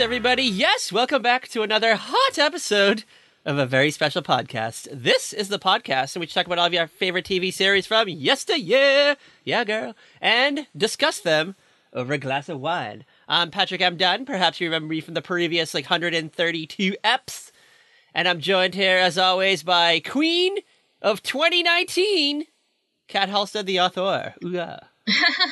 everybody. Yes, welcome back to another hot episode of a very special podcast. This is the podcast in which we talk about all of your favorite TV series from yesteryear, yeah girl, and discuss them over a glass of wine. I'm Patrick M. Dunn. Perhaps you remember me from the previous 132 eps. And I'm joined here, as always, by Queen of 2019, Kat Halstead, the author. Ooh-ah.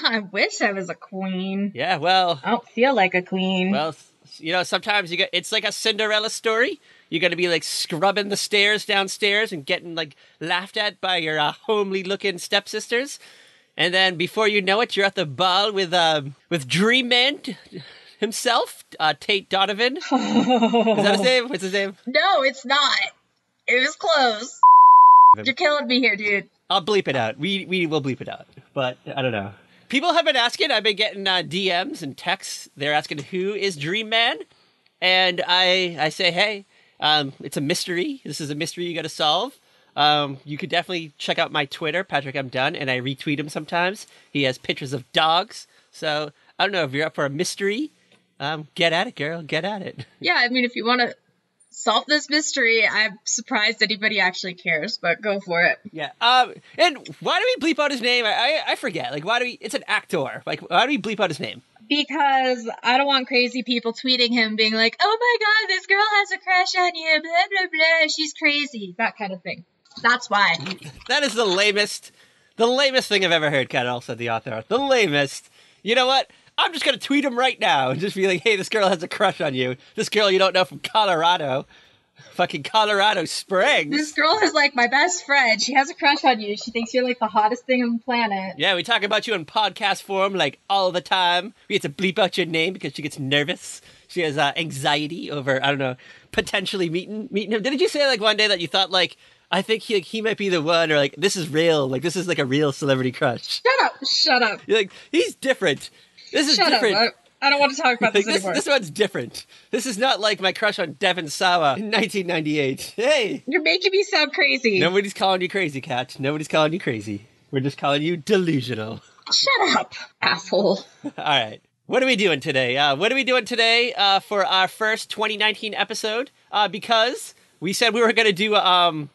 I wish I was a queen. Yeah, well... I don't feel like a queen. Well, you know, sometimes it's like a Cinderella story. You're going to be, scrubbing the stairs downstairs and getting, laughed at by your homely-looking stepsisters. And then, before you know it, you're at the ball with Dream Man himself, Tate Donovan. Is that his name? What's his name? No, it's not. It was close. You're killing me here, dude. I'll bleep it out. We will bleep it out. But, I don't know. People have been asking. I've been getting DMs and texts. They're asking, who is Dream Man? And I say, hey, it's a mystery. This is a mystery you got to solve. You could definitely check out my Twitter, Patrick M. Dunn, and I retweet him sometimes. He has pictures of dogs. So, I don't know, if you're up for a mystery, get at it, girl. Get at it. Yeah, I mean, if you want to solve this mystery, I'm surprised anybody actually cares, but go for it. Yeah. And why do we bleep out his name? I forget. Why do we... It's an actor. Why do we bleep out his name? Because I don't want crazy people tweeting him being like, oh my god, this girl has a crush on you, blah, blah, blah, she's crazy. That kind of thing. That's why. That is the lamest thing I've ever heard, Kat Halstead, the author. The lamest. You know what? I'm just going to tweet him right now and just be like, hey, this girl has a crush on you. This girl you don't know from Colorado. Fucking Colorado Springs. This girl is my best friend. She has a crush on you. She thinks you're the hottest thing on the planet. Yeah, we talk about you in podcast form all the time. We get to bleep out your name because she gets nervous. She has anxiety over, I don't know, potentially meeting him. Didn't you say one day that you thought I think he might be the one, or this is real. This is a real celebrity crush. Shut up. You're he's different. This is Shut different. Up. I don't want to talk about this anymore. This one's different. This is not like my crush on Devon Sawa in 1998. Hey! You're making me sound crazy. Nobody's calling you crazy, Kat. Nobody's calling you crazy. We're just calling you delusional. Shut up, asshole. All right. What are we doing today? For our first 2019 episode? Because we said we were going to do some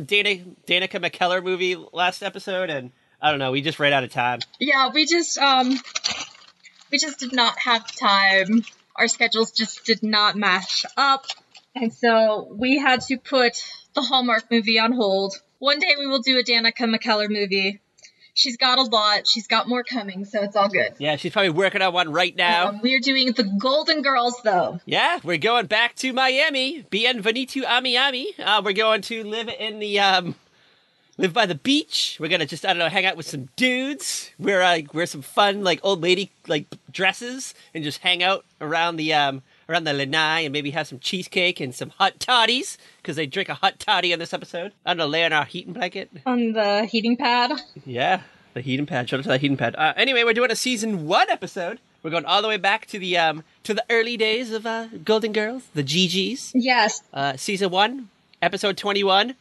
Danica McKellar movie last episode, and I don't know, we just ran out of time. Yeah, we just did not have time. Our schedules just did not match up. And so we had to put the Hallmark movie on hold. One day we will do a Danica McKellar movie. She's got a lot. She's got more coming, so it's all good. Yeah, she's probably working on one right now. We're doing the Golden Girls, though. Yeah, we're going back to Miami. Bienvenido a Miami. We're going to live in the... live by the beach. We're gonna just, I don't know, hang out with some dudes. Wear some fun, old lady, dresses, and just hang out around the lanai, and maybe have some cheesecake and some hot toddies, because they drink a hot toddy on this episode. I don't know, lay on our heating blanket. On the heating pad? Yeah, the heating pad. Shout out to that heating pad. Anyway, we're doing a season 1 episode. We're going all the way back to the early days of Golden Girls, the GGs. Yes. Season 1, episode 21.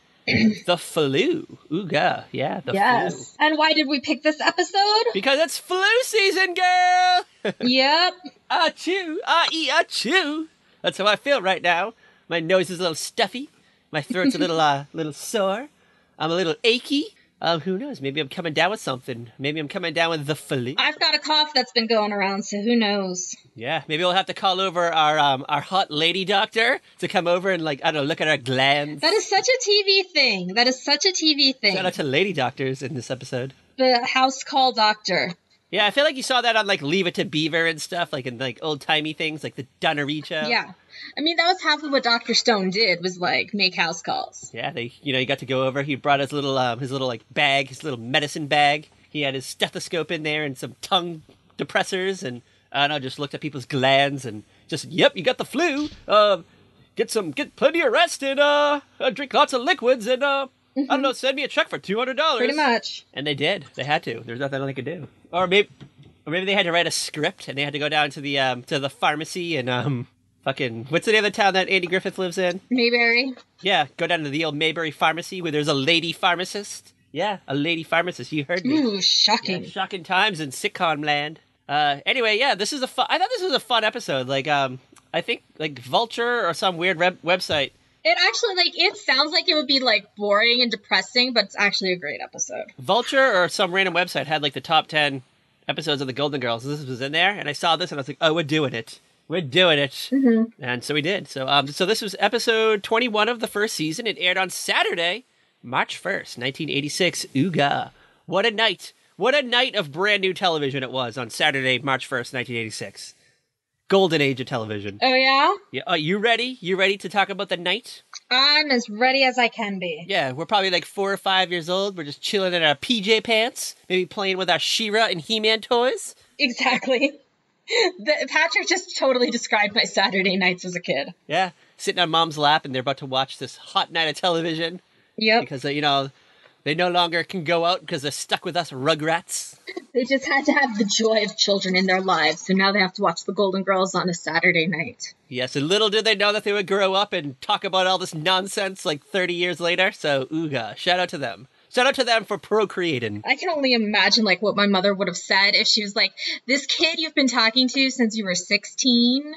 The flu. Ooga. Yeah, the flu. And why did we pick this episode? Because it's flu season, girl! Yep. Achoo. Achoo. That's how I feel right now. My nose is a little stuffy. My throat's a little sore. I'm a little achy. Who knows? Maybe I'm coming down with something. Maybe I'm coming down with the flu. I've got a cough that's been going around, so who knows? Yeah, maybe we'll have to call over our hot lady doctor to come over and, I don't know, look at our glands. That is such a TV thing. Shout out to lady doctors in this episode. The house call doctor. Yeah, I feel like you saw that on, Leave It to Beaver and stuff, in, old-timey things, like the Dunnery show. Yeah. I mean, that was half of what Dr. Stone did, was, make house calls. Yeah, he got to go over. He brought his little bag, his little medicine bag. He had his stethoscope in there and some tongue depressors, and, I don't know, just looked at people's glands and just, yep, you got the flu. Get plenty of rest and, drink lots of liquids and, I don't know, send me a check for $200. Pretty much. And they did. They had to. There's nothing they could do. Or maybe they had to write a script and they had to go down to the pharmacy and what's the name of the town that Andy Griffith lives in? Mayberry. Yeah, go down to the old Mayberry pharmacy where there's a lady pharmacist. Yeah, a lady pharmacist. You heard me. Ooh, shocking. Yeah, shocking times in sitcom land. Anyway, yeah, I thought this was a fun episode. I think like Vulture or some weird website. It actually, like, it sounds like it would be, like, boring and depressing, but it's actually a great episode. Vulture or some random website had like the top 10 episodes of the Golden Girls. This was in there, and I saw this and I was like, oh, we're doing it. We're doing it. Mm-hmm. And so we did. So this was episode 21 of the first season. It aired on Saturday, March 1st, 1986. Ooga. What a night. What a night of brand new television it was on Saturday, March 1st, 1986. Golden age of television. Oh, yeah? Yeah. You ready? You ready to talk about the night? I'm as ready as I can be. Yeah, we're probably like 4 or 5 years old. We're just chilling in our PJ pants, maybe playing with our She-Ra and He-Man toys. Exactly. Patrick just totally described my Saturday nights as a kid. Yeah, sitting on mom's lap and they're about to watch this hot night of television. Yep. Because, they no longer can go out because they're stuck with us rugrats. They just had to have the joy of children in their lives, so now they have to watch the Golden Girls on a Saturday night. Yes, and little did they know that they would grow up and talk about all this nonsense like 30 years later. So, ooga, shout out to them. Shout out to them for procreating. I can only imagine, like, what my mother would have said if she was like, this kid you've been talking to since you were 15.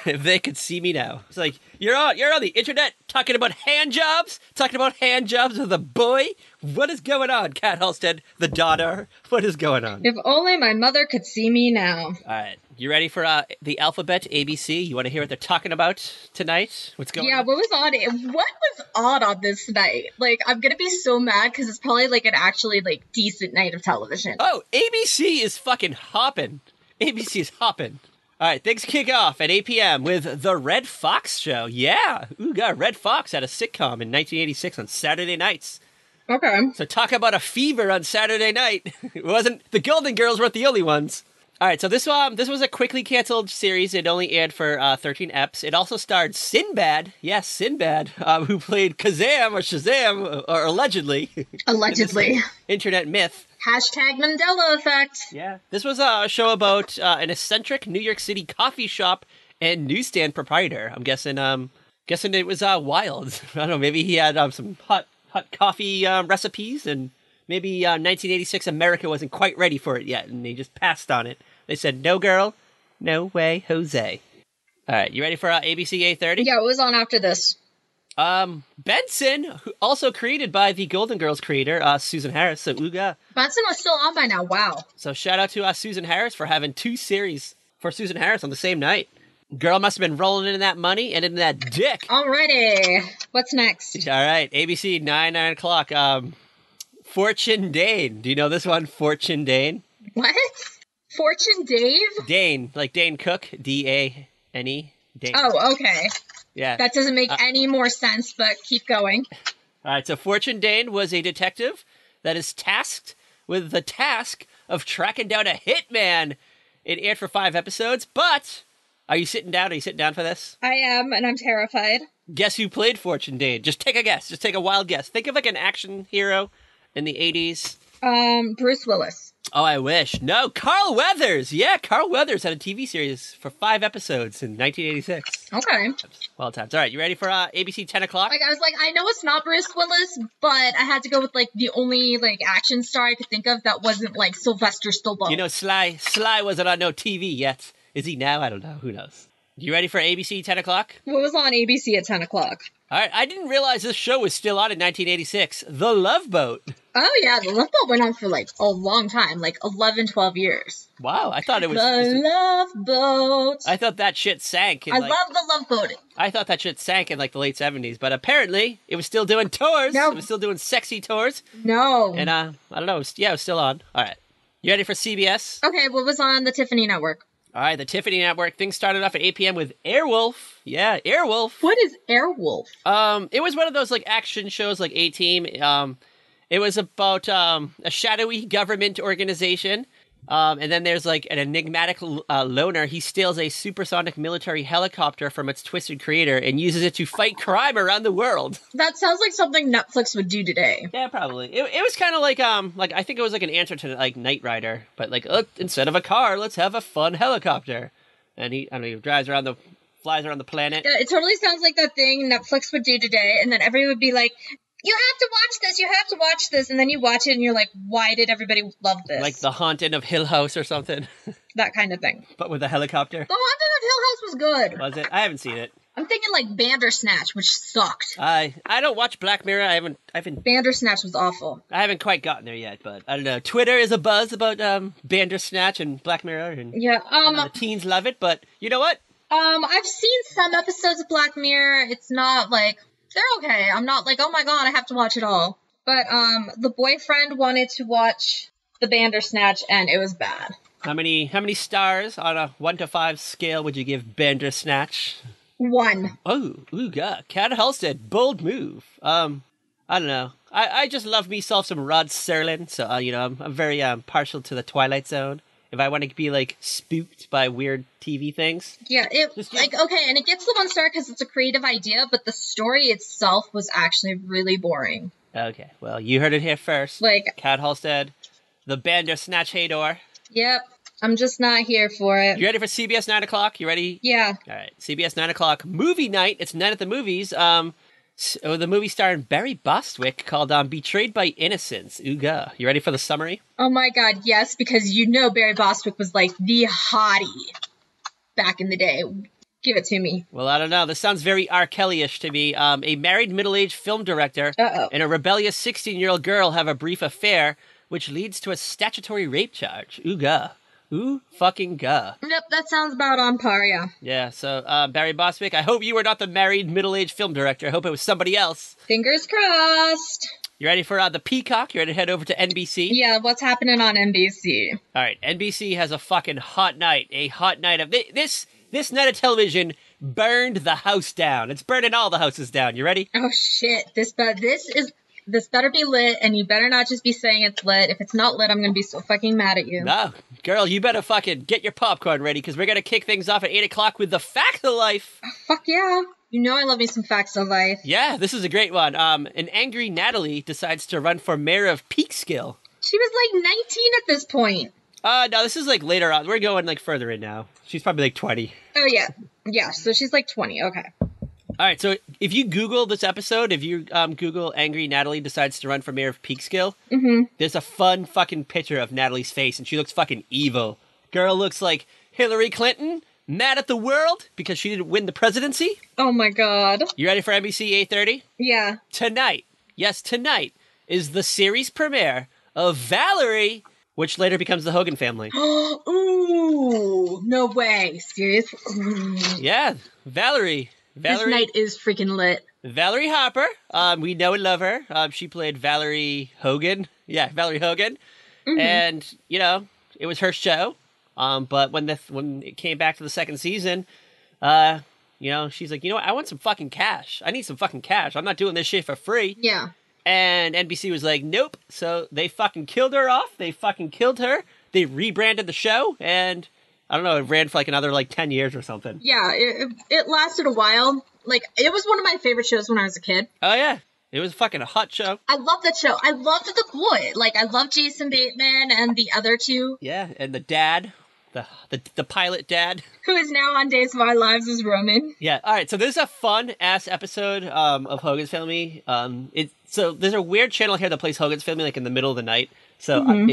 If they could see me now. It's like, you're on the internet talking about hand jobs? Talking about hand jobs with a boy? What is going on, Kat Halstead, the daughter? What is going on? If only my mother could see me now. All right. You ready for the alphabet ABC? You want to hear what they're talking about tonight? What's going on? Yeah, what was odd on this night? Like, I'm gonna be so mad because it's probably like an actually like decent night of television. Oh, ABC is fucking hopping. ABC is hopping. All right, things kick off at 8 p.m. with The Red Fox Show. Yeah, ooga, Red Fox had a sitcom in 1986 on Saturday nights. Okay. So talk about a fever on Saturday night. It wasn't, the Golden Girls weren't the only ones. All right, so this was a quickly canceled series. It only aired for 13 eps. It also starred Sinbad, yes, Sinbad, who played Kazam or Shazam, or allegedly. Allegedly. Internet myth. Hashtag Mandela effect. Yeah. This was a show about an eccentric New York City coffee shop and newsstand proprietor. I'm guessing it was wild. I don't know, maybe he had some hot coffee recipes, and maybe 1986 America wasn't quite ready for it yet, and they just passed on it. They said, no, girl, no way, Jose. All right, you ready for ABC 8:30? Yeah, it was on after this. Benson, who also created by the Golden Girls creator, Susan Harris, so ooga. Benson was still on by now, wow. So shout out to Susan Harris for having 2 series for Susan Harris on the same night. Girl must have been rolling in that money and in that dick. Alrighty, what's next? All right, ABC, 9 o'clock. Fortune Dane. Do you know this one? Fortune Dane? What? Fortune Dave? Dane, like Dane Cook, D-A-N-E. Dane. Oh, okay. Yeah. That doesn't make any more sense, but keep going. All right, so Fortune Dane was a detective that is tasked with the task of tracking down a hitman. It aired for 5 episodes, but are you sitting down? Are you sitting down for this? I am, and I'm terrified. Guess who played Fortune Dane? Just take a guess. Just take a wild guess. Think of like an action hero in the 80s. Bruce Willis. Oh, I wish. No, Carl Weathers. Yeah, Carl Weathers had a TV series for 5 episodes in 1986. Okay. Well times. All right, you ready for ABC 10 o'clock? Like, I was like, I know it's not Bruce Willis, but I had to go with, like, the only, like, action star I could think of that wasn't, like, Sylvester Stallone. You know, Sly wasn't on no TV yet. Is he now? I don't know. Who knows? You ready for ABC 10 o'clock? What was on ABC at 10 o'clock? All right, I didn't realize this show was still on in 1986. The Love Boat. Oh, yeah, The Love Boat went on for, like, a long time, like 11, 12 years. Wow, I thought it was... The Love Boat. I thought that shit sank. I love The Love Boat. I thought that shit sank in, like, the late 70s, but apparently it was still doing tours. No. It was still doing sexy tours. No. And, I don't know, it was still on. All right. You ready for CBS? Okay, what was on the Tiffany Network? All right, the Tiffany Network. Things started off at 8 p.m. with Airwolf. Yeah, Airwolf. What is Airwolf? It was one of those, like, action shows, like A-Team. It was about a shadowy government organization. And then there's, like, an enigmatic loner. He steals a supersonic military helicopter from its twisted creator and uses it to fight crime around the world. That sounds like something Netflix would do today. Yeah, probably. It was kind of like I think it was like an answer to, like, Knight Rider. But, like, look, instead of a car, let's have a fun helicopter. And he flies around the planet. Yeah, it totally sounds like that thing Netflix would do today, and then everyone would be like, you have to watch this, and then you watch it and you're like, why did everybody love this? Like The Haunting of Hill House or something. that kind of thing. But with a helicopter? The Haunting of Hill House was good. Was it? I haven't seen it. I'm thinking like Bandersnatch, which sucked. I don't watch Black Mirror. I haven't. Bandersnatch was awful. I haven't quite gotten there yet, but I don't know. Twitter is a buzz about Bandersnatch and Black Mirror, and yeah, the teens love it. But you know what? I've seen some episodes of Black Mirror. It's not like they're okay. I'm not like, oh my god, I have to watch it all. But the boyfriend wanted to watch the Bandersnatch, and it was bad. How many stars on a 1 to 5 scale would you give Bandersnatch? 1. Oh, ooh, God. Kat Halstead, bold move. I don't know. I just love myself some Rod Serling, so, I'm very partial to the Twilight Zone. If I want to be, like, spooked by weird TV things. Yeah, okay, and it gets the 1 star because it's a creative idea, but the story itself was actually really boring. Okay, well, you heard it here first. Like, Kat Halstead, the Bandersnatch Hador. Yep. I'm just not here for it. You ready for CBS 9 o'clock? You ready? Yeah. All right. CBS 9 o'clock movie night. It's Night at the Movies. The movie starring Barry Bostwick called Betrayed by Innocence. Ooga. You ready for the summary? Oh my god, yes, because Barry Bostwick was like the hottie back in the day. Give it to me. Well, I don't know. This sounds very R. Kelly-ish to me. A married middle-aged film director and a rebellious 16-year-old girl have a brief affair, which leads to a statutory rape charge. Ooga. Ooh, fucking ga. Yep, that sounds about on par, yeah. Yeah, so, Barry Bostwick, I hope you were not the married, middle-aged film director. I hope it was somebody else. Fingers crossed. You ready for the Peacock? You ready to head over to NBC? Yeah, what's happening on NBC? All right, NBC has a fucking hot night. A hot night of... This night of television burned the house down. It's burning all the houses down. You ready? Oh, shit. This better be lit, and you better not just be saying it's lit. If it's not lit, I'm going to be so fucking mad at you. No, girl, you better fucking get your popcorn ready, because we're going to kick things off at 8 o'clock with the Facts of Life. Oh, fuck yeah. You know I love me some Facts of Life. Yeah, this is a great one. An angry Natalie decides to run for mayor of Peekskill. She was like 19 at this point. No, this is like later on. We're going like further in now. She's probably like 20. Oh, yeah. Yeah, so she's like 20. Okay. All right, so if you Google this episode, if you Google Angry Natalie decides to run for mayor of Peekskill, there's a fun fucking picture of Natalie's face, and she looks fucking evil. Girl looks like Hillary Clinton, mad at the world because she didn't win the presidency. Oh my god. You ready for NBC 8:30? Yeah. Tonight, yes, tonight, is the series premiere of Valerie, which later becomes the Hogan Family. Ooh, no way. Serious? Ooh. Yeah, Valerie. This night is freaking lit. Valerie Harper, we know and love her. She played Valerie Hogan. Yeah, Valerie Hogan. And, it was her show. But when it came back to the second season, she's like, I want some fucking cash. I need some fucking cash. I'm not doing this shit for free. Yeah. And NBC was like, nope. So they fucking killed her off. They fucking killed her. They rebranded the show, and... I don't know, it ran for like another 10 years or something. Yeah, it lasted a while. Like, it was one of my favorite shows when I was a kid. Oh, yeah. It was fucking a hot show. I loved that show. I loved the boy. Like, I loved Jason Bateman and the other two. Yeah, and the dad, the pilot dad. Who is now on Days of Our Lives as Roman. Yeah, all right, so this is a fun-ass episode of Hogan's Family. So there's a weird channel here that plays Hogan's Family, like, in the middle of the night. So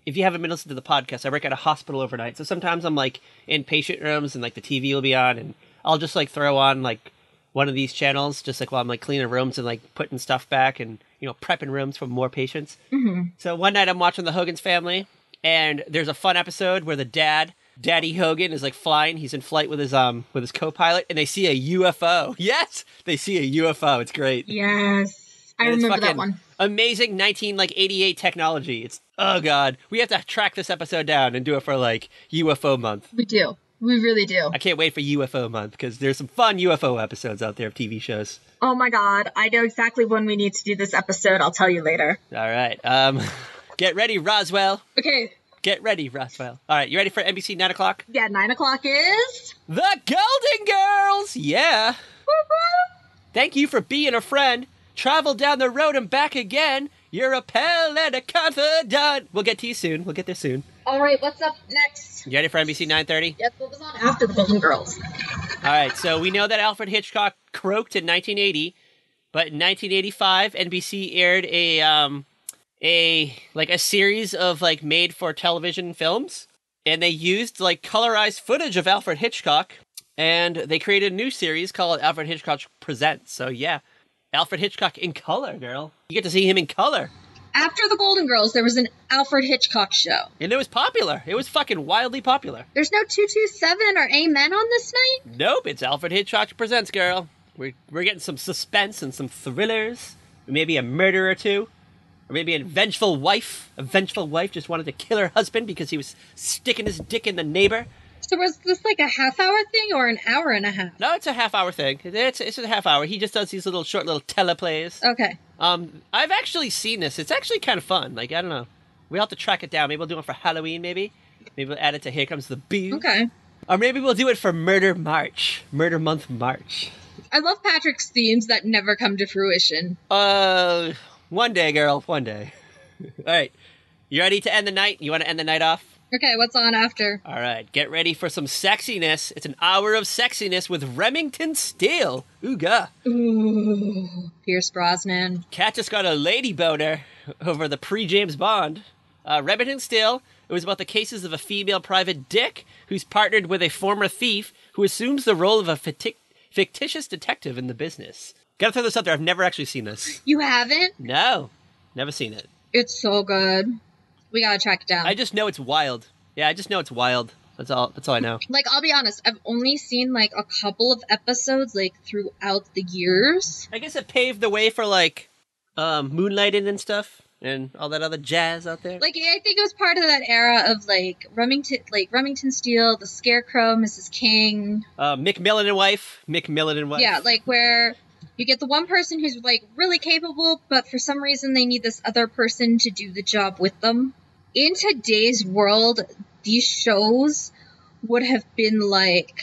if you haven't been listening to the podcast, I work at a hospital overnight. So sometimes I'm like in patient rooms and like the TV will be on, and I'll just like throw on like one of these channels just like while I'm like cleaning rooms and like putting stuff back and prepping rooms for more patients. So one night I'm watching the Hogan's Family, and there's a fun episode where the Daddy Hogan is like flying. He's in flight with his co-pilot, and they see a UFO. Yes, they see a UFO. It's great. Yes. I remember that one. Amazing 1988 technology. It's, oh god. We have to track this episode down and do it for like UFO month. We do. We really do. I can't wait for UFO month because there's some fun UFO episodes out there of TV shows. Oh my god. I know exactly when we need to do this episode. I'll tell you later. All right. Get ready, Roswell. Okay. Get ready, Roswell. All right. You ready for NBC 9 o'clock? Yeah, 9 o'clock is... The Golden Girls! Yeah. Woo-hoo. Thank you for being a friend. Travel down the road and back again. You're a pal and a confidant. We'll get to you soon. We'll get there soon. All right, what's up next? You ready for NBC 9:30? Yes, what was on after the Golden Girls? All right, so we know that Alfred Hitchcock croaked in 1980, but in 1985, NBC aired a series of like made-for-television films, and they used like colorized footage of Alfred Hitchcock, and they created a new series called Alfred Hitchcock Presents. So yeah, Alfred Hitchcock in color, girl. You get to see him in color. After the Golden Girls, there was an Alfred Hitchcock show. And it was popular. It was fucking wildly popular. There's no 227 or Amen on this night? Nope, it's Alfred Hitchcock Presents, girl. We're getting some suspense and some thrillers. Maybe a murder or two. Or maybe a vengeful wife. A vengeful wife just wanted to kill her husband because he was sticking his dick in the neighbor. So was this like a half-hour thing or an hour and a half? No, it's a half-hour thing. It's a half hour. He just does these short little teleplays. Okay. I've actually seen this. It's actually kind of fun. Like, I don't know. We'll have to track it down. Maybe we'll do it for Halloween, maybe. Maybe we'll add it to Here Comes the Booze. Okay. Or maybe we'll do it for Murder March. Murder Month March. I love Patrick's themes that never come to fruition. One day, girl. One day. All right. You ready to end the night? You want to end the night off? Okay, what's on after? All right, get ready for some sexiness. It's an hour of sexiness with Remington Steele. Ooga. Ooh, Pierce Brosnan. Kat just got a lady boner over the pre-James Bond. Remington Steele, it was about the cases of a female private dick who's partnered with a former thief who assumes the role of a fictitious detective in the business. Gotta throw this out there, I've never actually seen this. You haven't? No, never seen it. It's so good. We gotta track it down. I just know it's wild. Yeah, I just know it's wild. That's all I know. Like, I'll be honest, I've only seen, like, a couple of episodes, like, throughout the years. I guess it paved the way for, like, moonlighting and stuff, and all that other jazz out there. Like, I think it was part of that era of, like, Remington Steele, The Scarecrow, Mrs. King. McMillan and Wife. Yeah, like, where you get the one person who's, like, really capable, but for some reason they need this other person to do the job with them. In today's world, these shows would have been, like,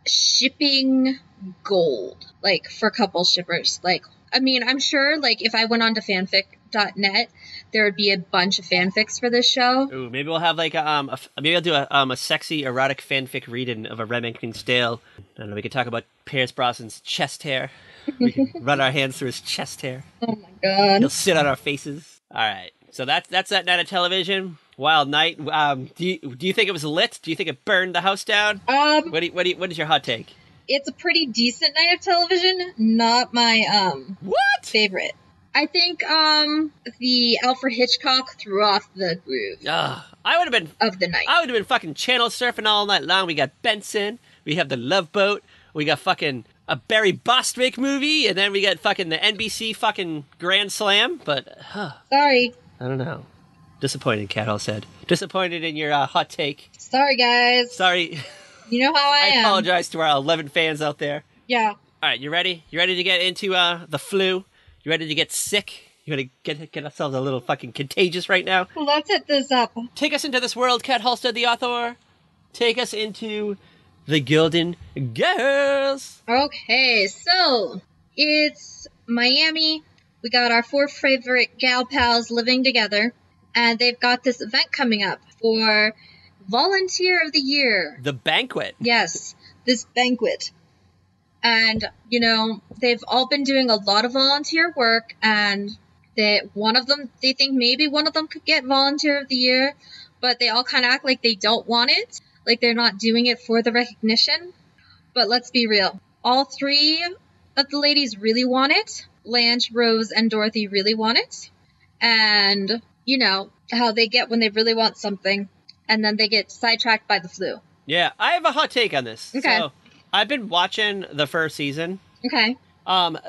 shipping gold, like, for couple shippers. Like, I mean, I'm sure, like, if I went on to fanfic.net, there would be a bunch of fanfics for this show. Ooh, maybe we'll have, like, maybe I'll do a sexy, erotic fanfic reading of a Remington Steele. I don't know, we could talk about Pierce Brosnan's chest hair. We can run our hands through his chest hair. Oh my god. He'll sit on our faces. All right. So that's that night of television. Wild night. Do you think it was lit? Do you think it burned the house down? What is your hot take? It's a pretty decent night of television. Not my what favorite. I think the Alfred Hitchcock threw off the groove. I would have been of the night. I would have been fucking channel surfing all night long. We got Benson. We have the Love Boat. We got fucking a Barry Bostwick movie, and then we got fucking the NBC fucking Grand Slam. But sorry. I don't know. Disappointed, Cat said. Disappointed in your hot take. Sorry, guys. Sorry. You know how I am. I apologize to our 11 fans out there. Yeah. All right, you ready? You ready to get into the flu? You ready to get sick? You ready to get ourselves a little fucking contagious right now? Let's hit this up. Take us into this world, Kat Halstead, the author. Take us into the Golden Girls. Okay, so it's Miami. We got our 4 favorite gal pals living together, and they've got this event coming up for Volunteer of the Year. The banquet. Yes, this banquet. And, you know, they've all been doing a lot of volunteer work, and they think maybe one of them could get Volunteer of the Year, but they all kind of act like they don't want it, like they're not doing it for the recognition. But let's be real. All 3 of the ladies really want it. Blanche, Rose, and Dorothy really want it. And, you know, how they get when they really want something, and then they get sidetracked by the flu. Yeah, I have a hot take on this. Okay. So, I've been watching the first season. Okay.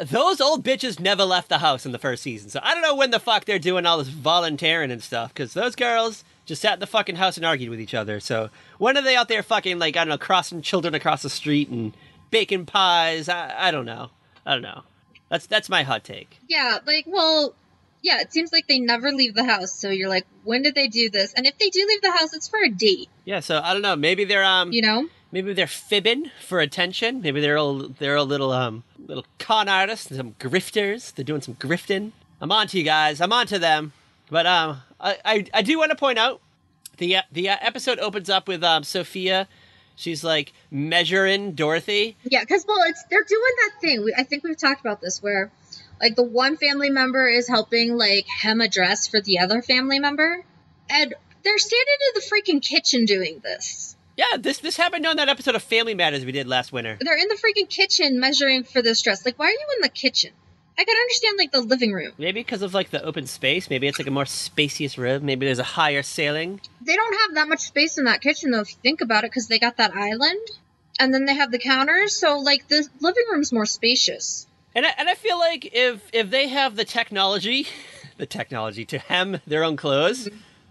Those old bitches never left the house in the first season, so I don't know when the fuck they're doing all this volunteering and stuff, because those girls just sat in the fucking house and argued with each other, so when are they out there fucking, like, I don't know, crossing children across the street and baking pies? I don't know. That's my hot take. Yeah, like, well, yeah, it seems like they never leave the house, so you're like, when did they do this? And if they do leave the house, it's for a date. Yeah, so I don't know, maybe they're, you know? Maybe they're fibbing for attention. Maybe they're a little con artists, some grifters. They're doing some grifting. I'm on to you guys. I'm on to them. But I do want to point out the episode opens up with Sophia. She's like measuring Dorothy. Yeah, because they're doing that thing. I think we've talked about this where like the one family member is helping like hem a dress for the other family member, and They're standing in the freaking kitchen doing this. Yeah, this happened on that episode of Family Matters we did last winter. They're in the freaking kitchen measuring for this dress. Like, why are you in the kitchen? I can understand, like, the living room. Maybe because of, like, the open space. Maybe it's, like, a more spacious room. Maybe there's a higher ceiling. They don't have that much space in that kitchen, though, if you think about it, because they got that island. And then they have the counters, so, like, the living room's more spacious. And I feel like if they have the technology to hem their own clothes,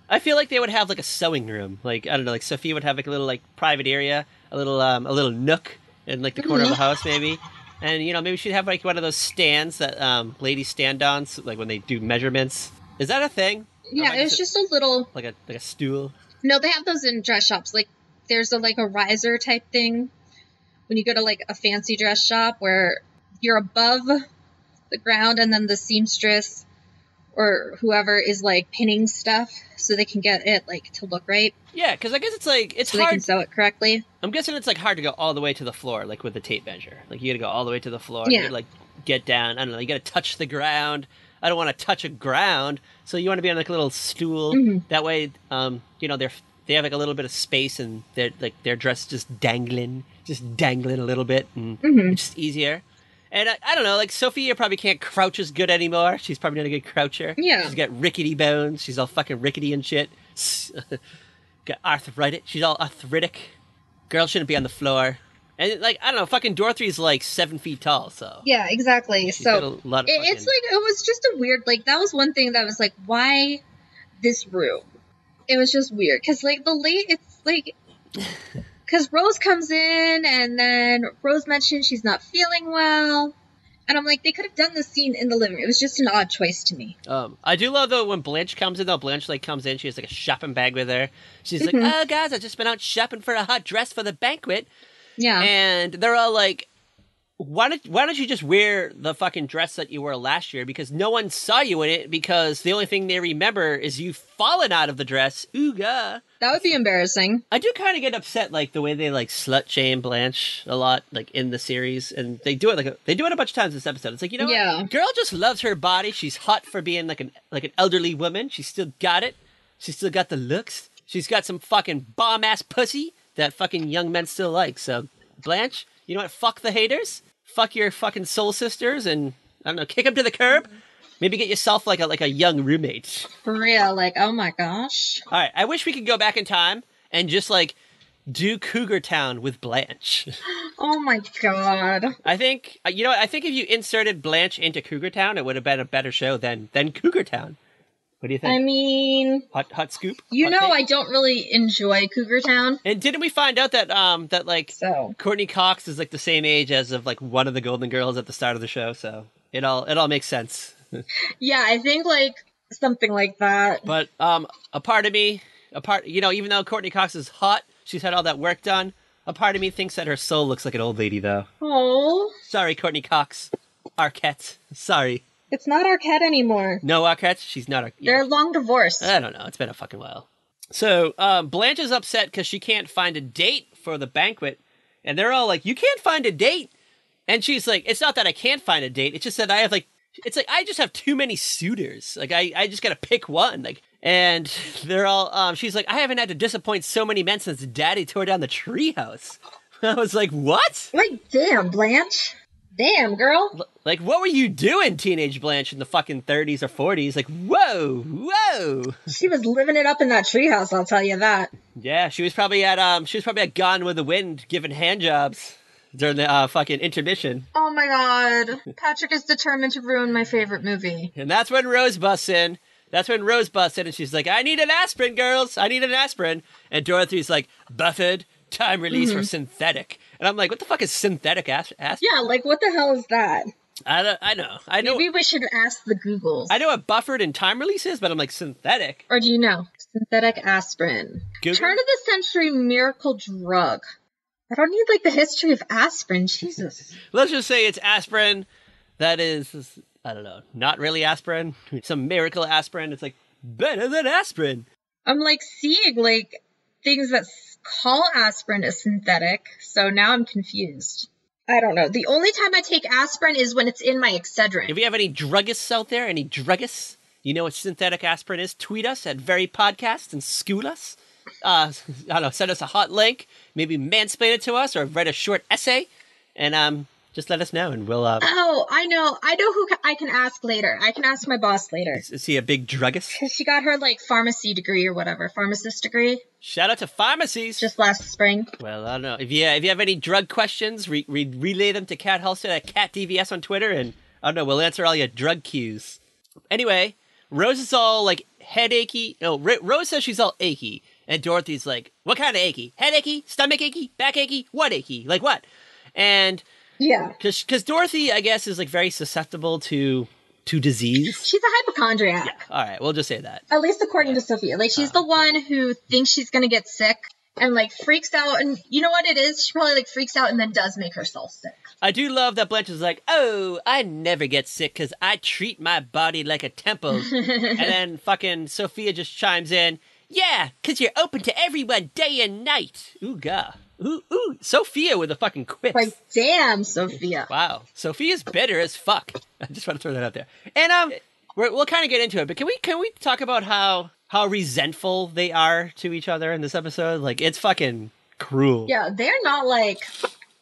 I feel like they would have, like, a sewing room. Like, I don't know, like, Sophia would have, like, a little, like, private area, a little nook in, like, the corner of the house, maybe. And, you know, maybe she'd have, like, one of those stands that ladies stand on, so, like, when they do measurements. Is that a thing? Yeah, it was just a little... Like a stool? No, they have those in dress shops. Like, there's a riser type thing when you go to, like, a fancy dress shop where you're above the ground and then the seamstress or whoever is, like, pinning stuff so they can get it, like, to look right. Yeah, because I guess it's, like, it's so hard. They can sew it correctly. I'm guessing it's, like, hard to go all the way to the floor, like, with the tape measure. Like, you gotta go all the way to the floor. Yeah. You gotta, like, get down. I don't know, you gotta touch the ground. I don't want to touch a ground, so you want to be on, like, a little stool. Mm-hmm. That way, you know, they have, like, a little bit of space, and their dress just dangling a little bit, and it's just easier. And I don't know, like, Sophia probably can't crouch as good anymore. She's probably not a good croucher. Yeah. She's got rickety bones. She's all fucking rickety and shit. Got arthritis. She's all arthritic. Girl shouldn't be on the floor. And, like, I don't know, fucking Dorothy's, like, 7 feet tall, so. Yeah, exactly. She's got a lot of it's like, it was just a weird, like, that was one thing that was like, why this room? It was just weird. Because, like, it's like... Because Rose comes in, and then Rose mentioned she's not feeling well. And I'm like, they could have done this scene in the living room. It was just an odd choice to me. I do love, though, when Blanche comes in, though. Blanche, like, comes in. She has, like, a shopping bag with her. She's like, oh, guys, I've just been out shopping for a hot dress for the banquet. Yeah. And they're all like, why don't you just wear the fucking dress that you wore last year? Because no one saw you in it, because the only thing they remember is you falling out of the dress. Ooga. That would be embarrassing. I do kind of get upset, like, the way they, like, slut shame Blanche a lot, like, in the series. And they do it, they do it a bunch of times in this episode. It's like, you know what? Girl just loves her body. She's hot for being, like an elderly woman. She's still got it. She's still got the looks. She's got some fucking bomb-ass pussy that fucking young men still like. So, Blanche, you know what? Fuck the haters. Fuck your fucking soul sisters, and, I don't know, kick them to the curb. Maybe get yourself, like a young roommate. For real, like, oh my gosh. All right, I wish we could go back in time and just, like, do Cougar Town with Blanche. Oh my god. I think, you know what? I think if you inserted Blanche into Cougar Town, it would have been a better show than Cougar Town. What do you think? I mean... Hot scoop? You hot know take? I don't really enjoy Cougar Town. And didn't we find out that, Courtney Cox is, like, the same age as of, like, one of the Golden Girls at the start of the show, so it all makes sense. Yeah, I think, like, something like that. But, a part of me, you know, even though Courtney Cox is hot, she's had all that work done, a part of me thinks that her soul looks like an old lady, though. Oh. Sorry, Courtney Cox. Arquette. Sorry. It's not Arquette anymore. No, Arquette? She's not Arquette. They're long divorced. I don't know. It's been a fucking while. So, Blanche is upset because she can't find a date for the banquet. And they're all like, you can't find a date? And she's like, it's not that I can't find a date. It's just that I have, like, it's like, I just have too many suitors. Like, I just gotta pick one. Like, and they're all, she's like, I haven't had to disappoint so many men since Daddy tore down the treehouse. I was like, what? Like, damn, Blanche. Damn, girl. Like, what were you doing, teenage Blanche, in the fucking 30s or 40s? Like, whoa. She was living it up in that treehouse, I'll tell you that. Yeah, she was probably at Gone with the Wind, giving hand jobs during the fucking intermission. Oh my god. Patrick is determined to ruin my favorite movie. And that's when Rose busts in. And she's like, I need an aspirin, girls. I need an aspirin. And Dorothy's like, buffered, time release for synthetic. And I'm like, what the fuck is synthetic aspirin? Yeah, like, what the hell is that? I know. Maybe we should ask the Googles. I know what buffered and time release is, but I'm like, synthetic? Or do you know? Synthetic aspirin. Google? Turn of the century miracle drug. I don't need, like, the history of aspirin. Jesus. Let's just say it's aspirin that is, I don't know, not really aspirin. Some miracle aspirin. It's, like, better than aspirin. I'm, like, seeing, like, things that call aspirin a synthetic, so now I'm confused. I don't know. The only time I take aspirin is when it's in my Excedrin. If you have any druggists out there, any druggists, You know what synthetic aspirin is? Tweet us at verypodcast and school us. I don't know, send us a hot link, maybe mansplain it to us, or write a short essay, and just let us know, and we'll. Oh, I know who I can ask later. I can ask my boss later. Is he a big druggist? Because she got her pharmacy degree or whatever, pharmacist degree. Shout out to pharmacies. Just last spring. Well, I don't know if you have any drug questions, relay them to Kat Halstead at CatDVS on Twitter, and I don't know, we'll answer all your drug cues. Anyway, Rose is all headachy. No, Rose says she's all achy. And Dorothy's like, what kind of achy? Head achy? Stomach achy? Back achy? What achy? Like what? And yeah, because Dorothy, I guess, is very susceptible to disease. She's a hypochondriac. Yeah, all right, we'll just say that. At least according to Sophia. She's the one who thinks she's gonna get sick and freaks out. And you know what it is? She probably freaks out and then does make herself sick. I do love that Blanche is like, oh, I never get sick because I treat my body like a temple. And then fucking Sophia just chimes in. Yeah, because you're open to everyone day and night. Ooh, gah. Ooh. Sophia with a fucking quip. Damn, Sophia. Wow. Sophia's bitter as fuck. I just want to throw that out there. And we'll kind of get into it, but can we talk about how resentful they are to each other in this episode? It's fucking cruel. Yeah, they're not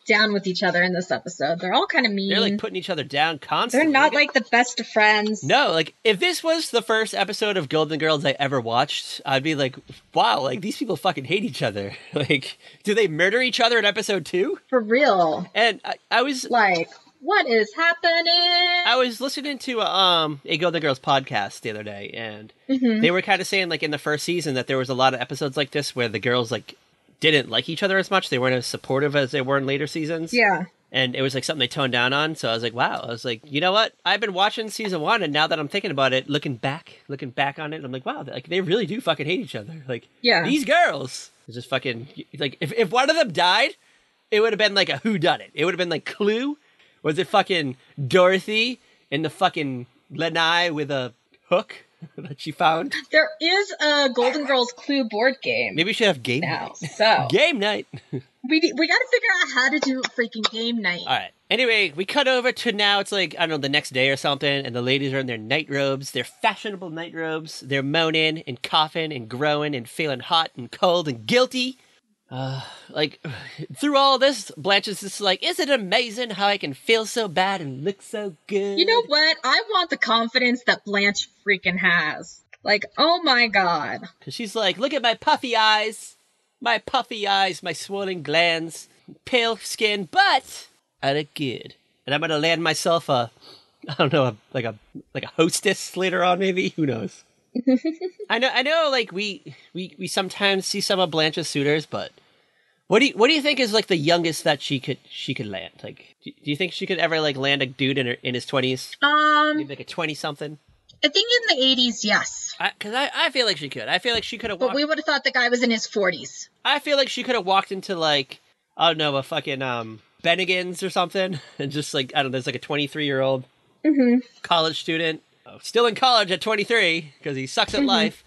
down with each other in this episode. They're all kind of mean. They're putting each other down constantly. They're not the best of friends. No, if this was the first episode of Golden Girls I ever watched, I'd be like, wow, these people fucking hate each other. Do they murder each other in episode 2? For real. And I was what is happening? I was listening to a Golden Girls podcast the other day, and they were kind of saying in the first season that there was a lot of episodes like this where the girls didn't like each other as much. They weren't as supportive as they were in later seasons. Yeah. And it was something they toned down on. So I was like, wow. I was like, you know what? I've been watching season 1, and now that I'm thinking about it, looking back on it, I'm like, wow, they really do fucking hate each other. Yeah. These girls. It's just fucking, if one of them died, it would have been a whodunit. It would have been Clue. Was it fucking Dorothy in the fucking lanai with a hook that she found? There is a Golden Girls Clue board game. Maybe we should have game now. night. So game night. we got to figure out how to do freaking game night. All right. Anyway, we cut over to now. It's I don't know, the next day or something, and the ladies are in their night robes. They're fashionable night robes. They're moaning and coughing and growing and feeling hot and cold and guilty. Through all this, Blanche is just is it amazing how I can feel so bad and look so good? You know what? I want the confidence that Blanche freaking has. Oh my god. Because she's look at my puffy eyes, my swollen glands, pale skin, but I look good. And I'm going to land myself a hostess later on, maybe? Who knows? I know. We sometimes see some of Blanche's suitors, but what do you think is the youngest that she could land? Do you think she could ever land a dude in his 20s? Maybe a 20-something. I think in the 80s, yes. Because I feel like she could. I feel like she could have. But we would have thought the guy was in his 40s. I feel like she could have walked into I don't know, a fucking Bennigan's or something, and just I don't know, there's a 23-year-old college student. Still in college at 23 because he sucks at life,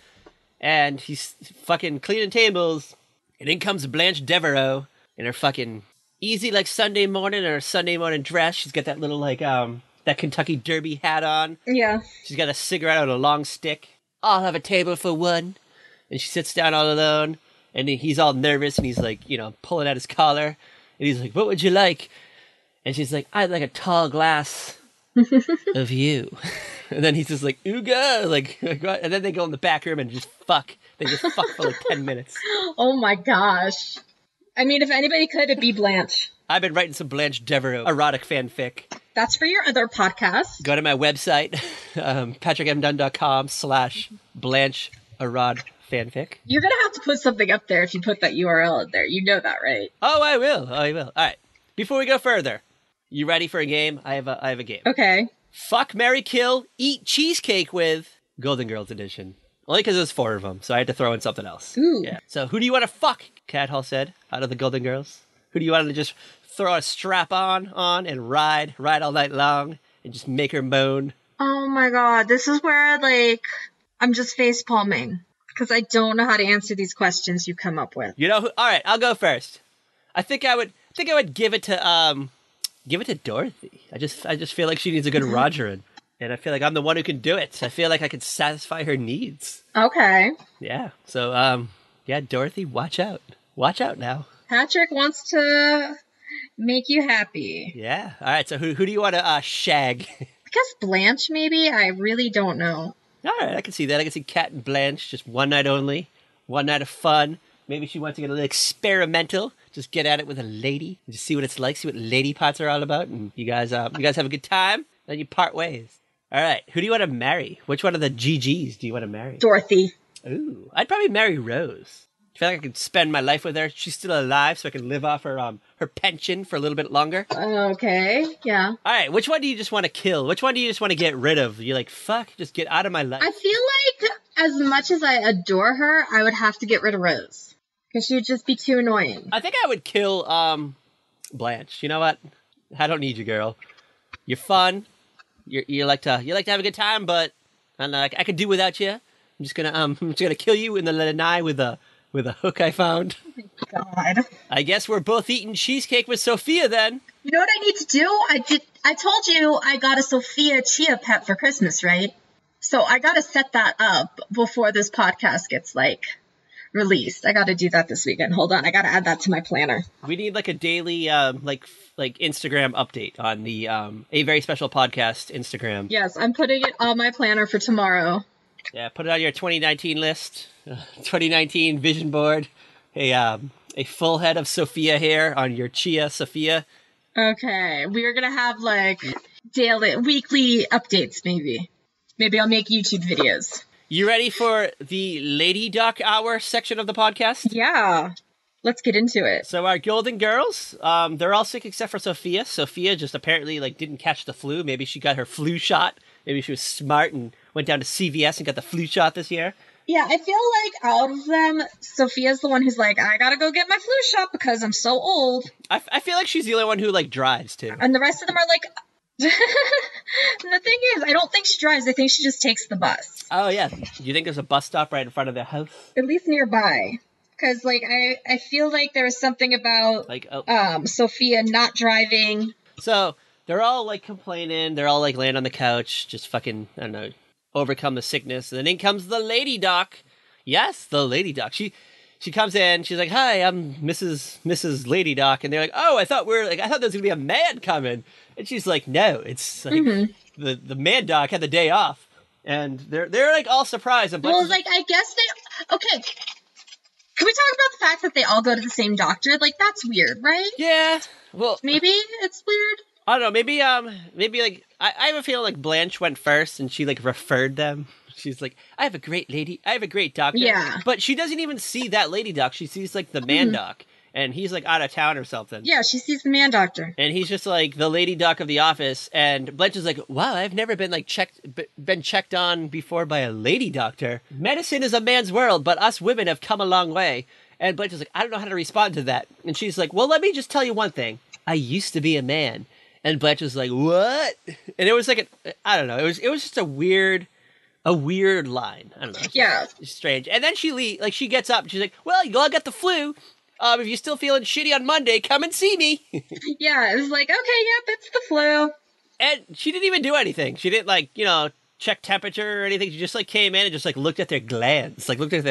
and he's fucking cleaning tables, and in comes Blanche Devereaux in her fucking easy Sunday morning or Sunday morning dress. She's got that little that Kentucky Derby hat on. Yeah. She's got a cigarette on a long stick. I'll have a table for one. And she sits down all alone, and he's all nervous, and he's pulling at his collar, and he's like, what would you like? And she's like, I'd like a tall glass of you. And then he's just ooga, and then they go in the back room and just fuck. They just fuck for 10 minutes. Oh my gosh. I mean, if anybody could, it'd be Blanche. I've been writing some Blanche Devereaux erotic fanfic. That's for your other podcast. Go to my website, patrickmdunn.com/Blanche Erod fanfic. You're going to have to put something up there if you put that URL in there. You know that, right? Oh, I will. All right. Before we go further, you ready for a game? I have a game. Okay. Fuck, marry, kill, eat cheesecake with Golden Girls edition. Only because there's 4 of them, so I had to throw in something else. Ooh. Yeah. So who do you want to fuck? Cat Hall said, out of the Golden Girls. Who do you want to just throw a strap on and ride all night long and just make her moan? Oh my god, this is where I'm just face palming because I don't know how to answer these questions you come up with. You know who? All right, I'll go first. I think I would give it to Dorothy. I just feel like she needs a good Rogerin. And I feel like I'm the one who can do it. I feel like I can satisfy her needs. Okay. Yeah. So, yeah, Dorothy, watch out. Watch out now. Patrick wants to make you happy. Yeah. All right. So who do you want to shag? I guess Blanche, maybe? I really don't know. All right. I can see that. I can see Kat and Blanche just one night only. One night of fun. Maybe she wants to get a little experimental. Just get at it with a lady. And just see what it's like. See what lady pots are all about. And you guys have a good time. Then you part ways. All right. Who do you want to marry? Which one of the GGs do you want to marry? Dorothy. Ooh. I'd probably marry Rose. I feel like I could spend my life with her. She's still alive, so I can live off her pension for a little bit longer. Okay, yeah. All right, which one do you just want to kill? Which one do you just want to get rid of? You're like, fuck, just get out of my life. I feel like as much as I adore her, I would have to get rid of Rose. Because she would just be too annoying. I think I would kill Blanche. You know what? I don't need you, girl. You're fun. You like to have a good time, but I could do without you. I'm just gonna kill you in the lanai with a hook I found. Oh my God. I guess we're both eating cheesecake with Sophia then. You know what I need to do? I told you I got a Sophia Chia pet for Christmas, right? So I gotta set that up before this podcast gets released. I gotta do that this weekend. Hold on, I gotta add that to my planner. We need a daily like Instagram update on the A Very Special Podcast Instagram. Yes, I'm putting it on my planner for tomorrow. Yeah, put it on your 2019 list, 2019 vision board. A full head of Sophia hair on your Chia Sophia. Okay, we are gonna have weekly updates. Maybe I'll make YouTube videos. You ready for the Lady Doc Hour section of the podcast? Yeah, let's get into it. So our Golden Girls, they're all sick except for Sophia. Sophia just apparently didn't catch the flu. Maybe she got her flu shot. Maybe she was smart and went down to CVS and got the flu shot this year. Yeah, I feel like out of them, Sophia's the one who's like, I gotta go get my flu shot because I'm so old. I feel like she's the only one who drives too. And the rest of them are like, the thing is, I don't think she drives. I think she just takes the bus. Oh yeah, do you think there's a bus stop right in front of their house? At least nearby. Because I feel like there was something about Sophia not driving. So they're all complaining. They're all laying on the couch, just fucking, I don't know, overcome the sickness. And then in comes the Lady Doc. Yes, the Lady Doc. She comes in. She's like, "Hi, I'm Mrs. Lady Doc." And they're like, "Oh, I thought there was gonna be a man coming." And she's like, "No, it's the man doc had the day off." And they're all surprised. And well, I guess they okay. Can we talk about the fact that they all go to the same doctor? That's weird, right? Yeah. Well, maybe it's weird. I don't know. Maybe I have a feeling Blanche went first and she referred them. She's like, I have a great doctor. Yeah. But she doesn't even see that lady doc. She sees the man doc. And he's out of town or something. Yeah, she sees the man doctor. And he's just the lady doc of the office. And Blanche is like, wow, I've never been checked on before by a lady doctor. Medicine is a man's world, but us women have come a long way. And Blanche is like, I don't know how to respond to that. And she's like, well, let me just tell you one thing. I used to be a man. And Blanche was like, what? And it was I don't know. It was just a weird line. I don't know. Yeah. It's strange. And then she gets up and she's like, well, you all got the flu. If you're still feeling shitty on Monday, come and see me. Yeah, it was okay, yep, it's the flu. And she didn't even do anything. She didn't check temperature or anything. She just came in and just looked at their glands, looked at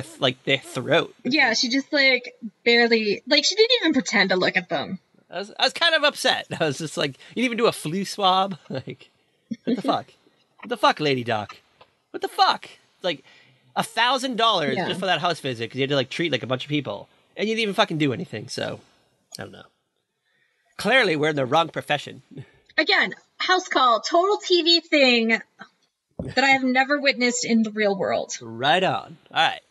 their throat. Yeah, she just barely she didn't even pretend to look at them. I was kind of upset. I was just you didn't even do a flu swab. What the fuck? What the fuck, Lady Doc? What the fuck? $1,000 just for that house visit because you had to treat a bunch of people. And you didn't even fucking do anything, so I don't know. Clearly, we're in the wrong profession. Again, house call, total TV thing that I have never witnessed in the real world. Right on. All right.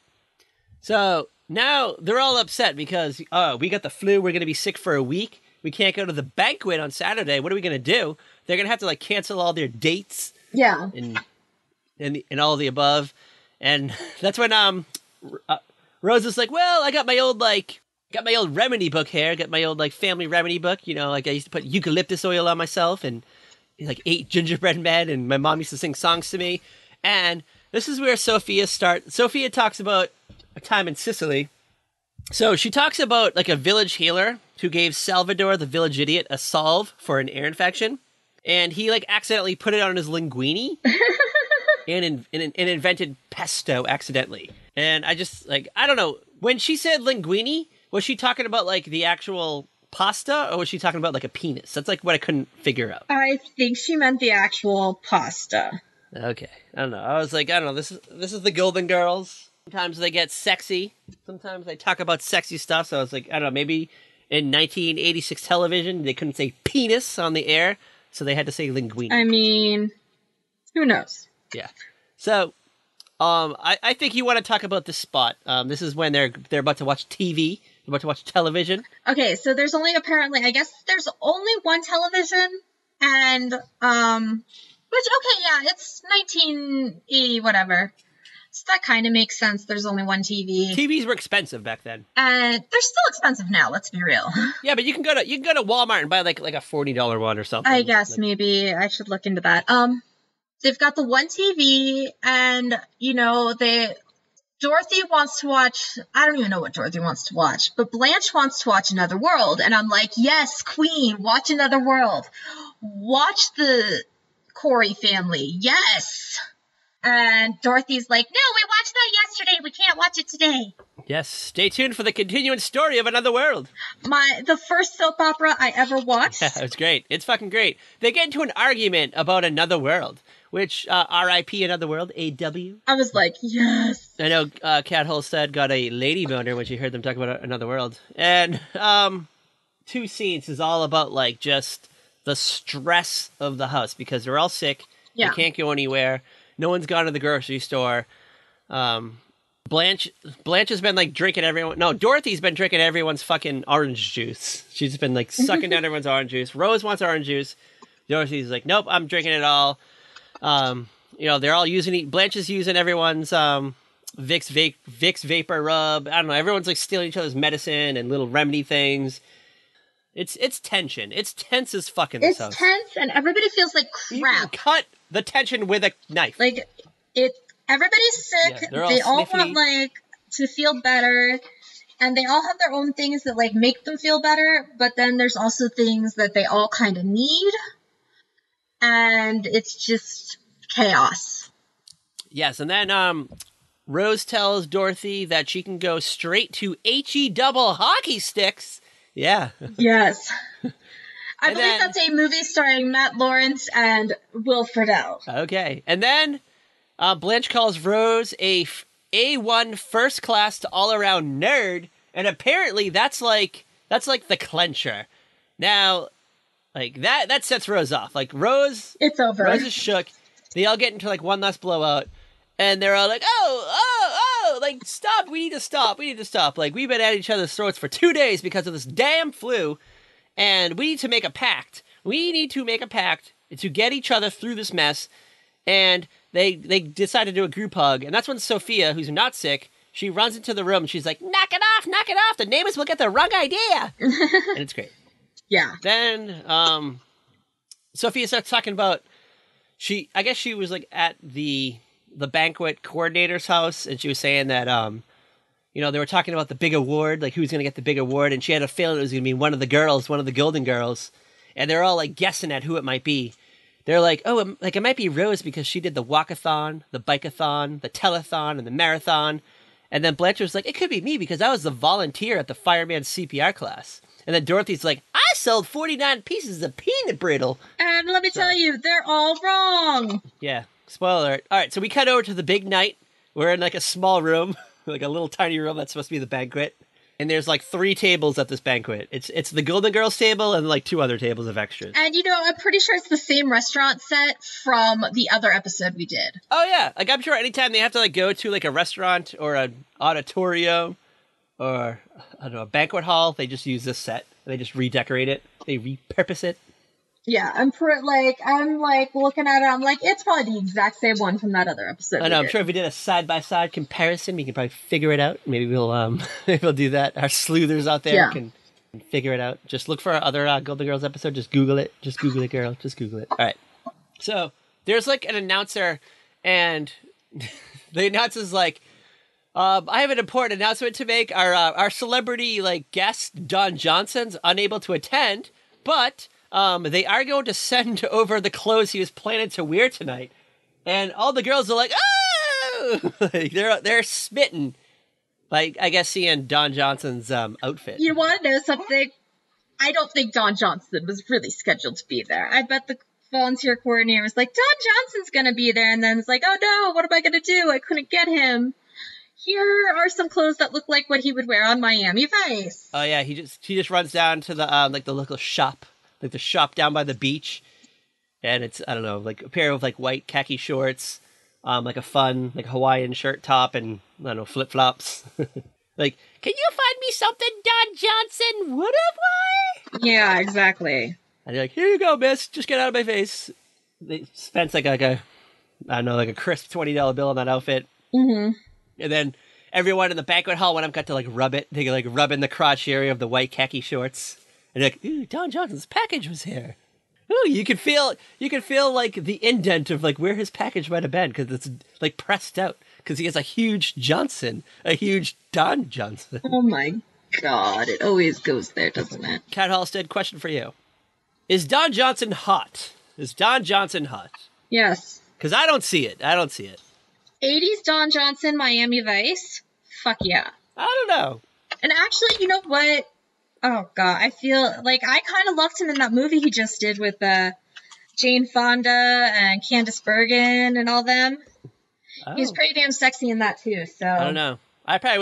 So now they're all upset because, we got the flu. We're going to be sick for a week. We can't go to the banquet on Saturday. What are we going to do? They're going to have to cancel all their dates. Yeah. And all the above. And that's when Rose is like, well, I got my old remedy book here. Got my old family remedy book. I used to put eucalyptus oil on myself and ate gingerbread men. And my mom used to sing songs to me. And this is where Sophia starts. Sophia talks about a time in Sicily. So she talks about a village healer who gave Salvador the village idiot a salve for an ear infection. and he like accidentally put it on his linguine and invented pesto accidentally. And I just like, I don't know, when she said linguine, was she talking about like the actual pasta or was she talking about like a penis? That's like what I couldn't figure out. I think she meant the actual pasta. Okay, I don't know. I was like, I don't know. This is the Golden Girls. Sometimes they get sexy. Sometimes they talk about sexy stuff. So I was like, I don't know. Maybe in 1986 television they couldn't say penis on the air, so they had to say linguine. I mean, who knows? Yeah. So, I think you want to talk about this spot. This is when they're about to watch TV. They're about to watch television. Okay, so there's only apparently, I guess there's only one television, and which, okay, yeah, it's 1980, whatever. So that kind of makes sense. There's only one TV. TVs were expensive back then. And they're still expensive now, let's be real. Yeah, but you can go to Walmart and buy like a $40 one or something. I guess like, maybe I should look into that. They've got the one TV, and, you know, Dorothy wants to watch, I don't even know what Dorothy wants to watch, but Blanche wants to watch Another World. And I'm like, yes, Queen, watch Another World. Watch the Corey family. Yes. And Dorothy's like, no, we watched that yesterday. We can't watch it today. Yes, stay tuned for the continuing story of Another World. The first soap opera I ever watched. Yeah, it's great. It's fucking great. They get into an argument about Another World, which, R.I.P. Another World, A.W. I was like, yes. I know Kat Holstead got a lady boner when she heard them talk about Another World. And two scenes is all about, like, just the stress of the house because they're all sick. Yeah. They can't go anywhere. No one's gone to the grocery store. Blanche has been like drinking everyone. No, Dorothy's been drinking everyone's fucking orange juice. She's been like sucking down everyone's orange juice. Rose wants orange juice. Dorothy's like, nope, I'm drinking it all. You know, they're all using. Blanche is using everyone's Vicks vapor rub. I don't know. Everyone's like stealing each other's medicine and little remedy things. It's tension. It's tense as fuck in this house. It's tense, and everybody feels like You crap. can cut the tension with a knife. Like, everybody's sick. Yeah, they all sniffly. want, like, to feel better. And they all have their own things that, like, make them feel better. But then there's also things that they all kind of need. And it's just chaos. Yes, and then Rose tells Dorothy that she can go straight to HE double hockey sticks. Yeah. Yes. I And believe then- that's a movie starring Matt Lawrence and Will Friedle. Okay. And then Blanche calls Rose a A1 first class to all around nerd, and apparently that's like the clencher. Now, like that sets Rose off. Like Rose Rose is shook. They all get into like one last blowout, and they're all like, like stop, we need to stop. Like we've been at each other's throats for 2 days because of this damn flu, and we need to make a pact. We need to make a pact to get each other through this mess. And they decide to do a group hug, and that's when Sophia, who's not sick, she runs into the room, and she's like, knock it off, the neighbors will get the wrong idea. And it's great. Yeah. Then Sophia starts talking about, I guess she was like at the banquet coordinator's house, and she was saying that, you know, they were talking about the big award, like who's going to get the big award, and she had a feeling it was going to be one of the Golden Girls, and they're all like guessing at who it might be. They're like, oh, like it might be Rose because she did the walkathon, the bikeathon, the telethon, and the marathon. And then Blanche was like, it could be me because I was the volunteer at the fireman CPR class. And then Dorothy's like, I sold 49 pieces of peanut brittle. And let me tell you, they're all wrong. Yeah, spoiler alert. All right, so we cut over to the big night. We're in like a small room, like a little tiny room that's supposed to be the banquet. And there's like 3 tables at this banquet. It's the Golden Girls table and like 2 other tables of extras. And you know, I'm pretty sure it's the same restaurant set from the other episode we did. Oh yeah, like I'm sure anytime they have to like go to like a restaurant or an auditorium or I don't know, a banquet hall, they just use this set. They just redecorate it. They repurpose it. Yeah, I'm looking at it. I'm like, it's probably the exact same one from that other episode. I know. I'm sure if we did a side-by-side comparison, we can probably figure it out. Maybe we'll do that. Our sleuthers out there can figure it out. Just look for our other Golden Girls episode. Just Google it. Just Google it, girl. Just Google it. All right. So there's like an announcer, and the announcer's like, I have an important announcement to make. Our celebrity like guest Don Johnson's unable to attend, but they are going to send over the clothes he was planning to wear tonight. And all the girls are like, oh! Like, they're smitten. Like, I guess seeing Don Johnson's outfit. You want to know something? I don't think Don Johnson was really scheduled to be there. I bet the volunteer coordinator was like, Don Johnson's going to be there. And then it's like, oh no, what am I going to do? I couldn't get him. Here are some clothes that look like what he would wear on Miami Vice. Oh yeah, he just runs down to the like the local shop, like the shop down by the beach. And it's, I don't know, like a pair of like white khaki shorts, like a fun like Hawaiian shirt top, and I don't know, flip flops. Like, can you find me something, Don Johnson? What up, boy? Yeah, exactly. And they're like, here you go, miss. Just get out of my face. They spent like a I don't know, like a crisp $20 bill on that outfit. Mm-hmm. And then everyone in the banquet hall went up, got to like rub it. They like rub in the crotch area of the white khaki shorts. And they're like, ooh, Don Johnson's package was here. Ooh, you could feel like the indent of like where his package might have been, because it's like pressed out, because he has a huge Johnson, a huge Don Johnson. Oh my god, it always goes there, doesn't it? Kat Halstead, question for you: is Don Johnson hot? Is Don Johnson hot? Yes. Because I don't see it. 80s Don Johnson, Miami Vice? Fuck yeah. I don't know. And actually, you know what? Oh god, I feel like I kind of loved him in that movie he just did with Jane Fonda and Candice Bergen and all them. Oh. He was pretty damn sexy in that too. So I don't know. I probably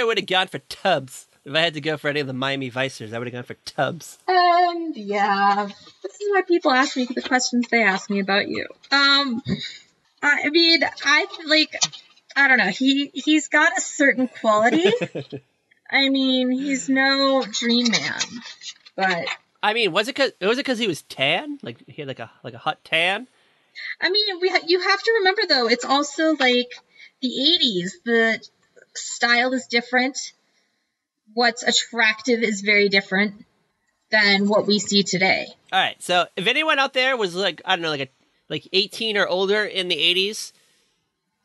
would have gone for Tubbs if I had to go for any of the Miami Vicers. I would have gone for Tubbs. Yeah, this is why people ask me the questions they ask me about you. I mean, I don't know. He's got a certain quality. I mean, he's no dream man, but I mean, was it because he was tan? Like he had like a hot tan? I mean, you have to remember though, it's also like the 80s. The style is different. What's attractive is very different than what we see today. All right. So if anyone out there was like, I don't know, like 18 or older in the 80s,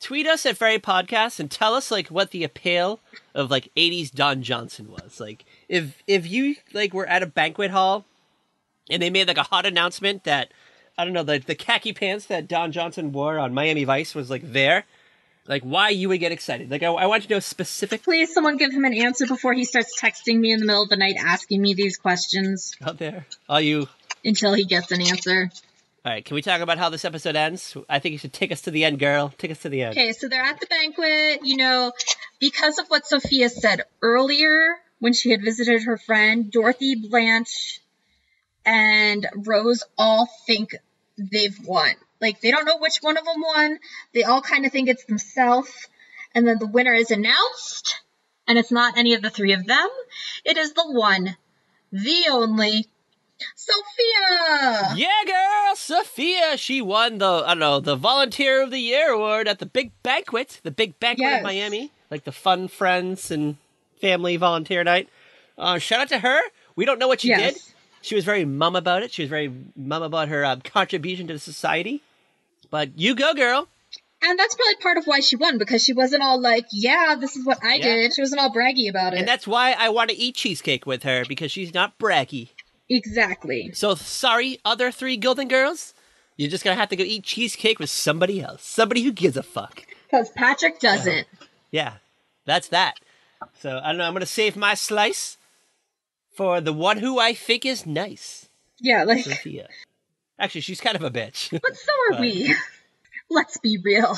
tweet us at Fairy Podcast and tell us like what the appeal of like 80s Don Johnson was. Like if you like were at a banquet hall and they made like a hot announcement that, I don't know, the khaki pants that Don Johnson wore on Miami Vice was like there, like why you would get excited. Like I want to know specifically. Please, someone give him an answer before he starts texting me in the middle of the night asking me these questions. Out there. All you. Until he gets an answer. All right, can we talk about how this episode ends? I think you should take us to the end, girl. Take us to the end. Okay, so they're at the banquet, you know, because of what Sophia said earlier when she had visited her friend, Dorothy, Blanche, and Rose all think they've won. Like, they don't know which one of them won. They all kind of think it's themselves. And then the winner is announced, and it's not any of the three of them. It is the one, the only, Sophia! Yeah, girl, Sophia. She won the Volunteer of the Year award at the big banquet Yes. in Miami, like the fun friends and family volunteer night. Shout out to her. We don't know what she did. She was very mum about it. She was very mum about her contribution to society. But you go, girl. And that's probably part of why she won, because she wasn't all like, yeah, this is what I did. She wasn't all braggy about it. And that's why I want to eat cheesecake with her, because she's not braggy. Exactly. So, sorry, other three Golden Girls. You're just going to have to go eat cheesecake with somebody else. Somebody who gives a fuck. Because Patrick doesn't. Yeah, that's that. So, I don't know, I'm going to save my slice for the one who I think is nice. Yeah, like... Sophia. Actually, she's kind of a bitch. But so are we. Let's be real.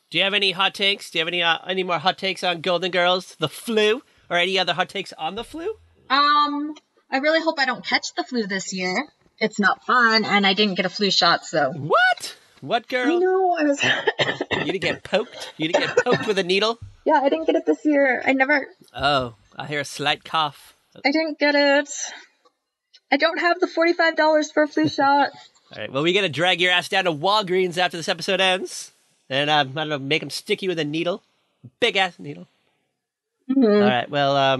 Do you have any hot takes? Do you have any more hot takes on Golden Girls, the flu, or any other hot takes on the flu? I really hope I don't catch the flu this year. It's not fun, and I didn't get a flu shot, so... What? What, girl? I know, I was... You didn't get poked? You didn't get poked with a needle? Yeah, I didn't get it this year. I never... Oh, I hear a slight cough. I didn't get it. I don't have the $45 for a flu shot. All right, well, we got to drag your ass down to Walgreens after this episode ends. And, I don't know, make them stick you with a needle. Big-ass needle. Mm-hmm. All right, well, I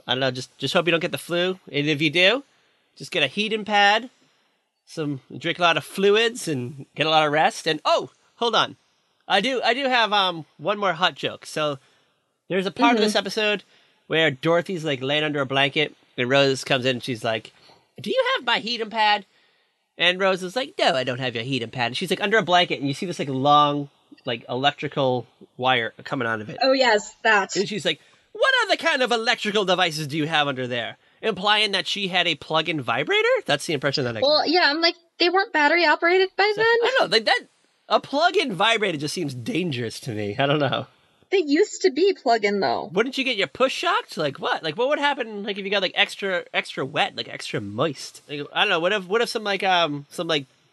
don't know, just hope you don't get the flu. And if you do, just get a heating pad, drink a lot of fluids, and get a lot of rest. And, oh, hold on. I do have, one more hot joke. So, there's a part of this episode where Dorothy's, like, laying under a blanket, and Rose comes in and she's like, do you have my heating pad? And Rose is like, no, I don't have your heating pad. And she's like under a blanket, and you see this like long, like electrical wire coming out of it. Oh, yes, that. And she's like, what other kind of electrical devices do you have under there? Implying that she had a plug-in vibrator? That's the impression that I got. Well, yeah, I'm like, they weren't battery operated by then? I don't know, like that, a plug-in vibrator just seems dangerous to me. I don't know. They used to be plug-in, though. Wouldn't you get your push shocked? Like what? Like what would happen like if you got like extra wet, like extra moist? Like, I don't know. What if some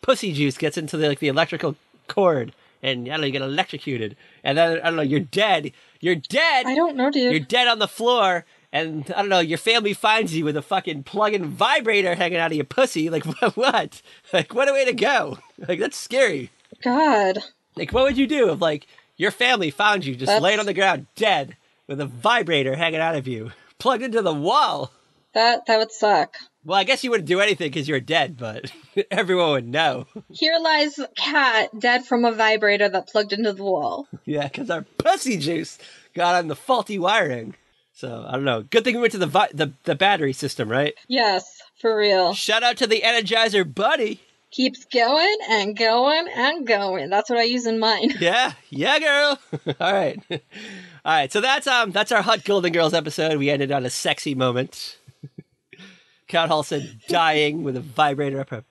pussy juice gets into the electrical cord and I don't know, you get electrocuted and then I don't know, you're dead. You're dead. I don't know, dude. You're dead on the floor and I don't know, your family finds you with a fucking plug-in vibrator hanging out of your pussy. Like what? Like what a way to go. Like that's scary. God. Like what would you do if like your family found you just laying on the ground dead with a vibrator hanging out of you, plugged into the wall? That would suck. Well, I guess you wouldn't do anything because you're dead, but everyone would know. Here lies Cat dead from a vibrator that plugged into the wall. Yeah, because our pussy juice got on the faulty wiring. So, I don't know. Good thing we went to the battery system, right? Yes, for real. Shout out to the Energizer Buddy. Keeps going and going and going. That's what I use in mine. Yeah, girl. All right. So that's our Hot Golden Girls episode. We ended on a sexy moment. Count Hall said dying with a vibrator up her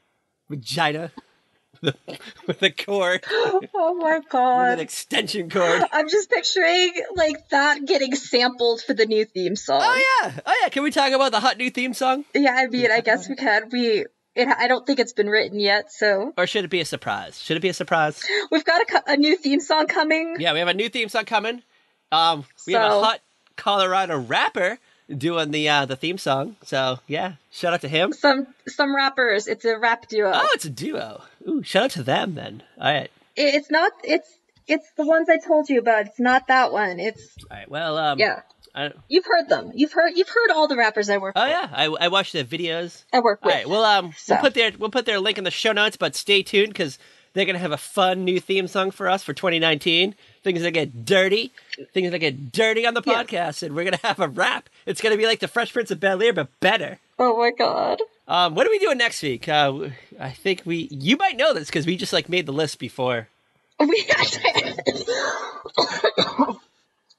vagina with a cord. Oh my god. With an extension cord. I'm just picturing like that getting sampled for the new theme song. Oh yeah. Can we talk about the hot new theme song? Yeah, I mean, I guess we can. I don't think it's been written yet, so... Or should it be a surprise? We've got a new theme song coming. Yeah, we have a new theme song coming. We have a hot Colorado rapper doing the theme song. So, yeah, shout out to him. Some rappers. It's a rap duo. Oh, it's a duo. Ooh, shout out to them, then. All right. It's not... It's the ones I told you about. It's not that one. It's... All right, well, yeah. You've heard them. You've heard all the rappers I work with. Oh yeah, I watched their videos. I work with. All right, well we'll put their link in the show notes, but stay tuned because they're gonna have a fun new theme song for us for 2019. Things that get dirty on the podcast, and we're gonna have a rap. It's gonna be like the Fresh Prince of Bel-Air, but better. Oh my god. What are we doing next week? I think you might know this because we just like made the list before.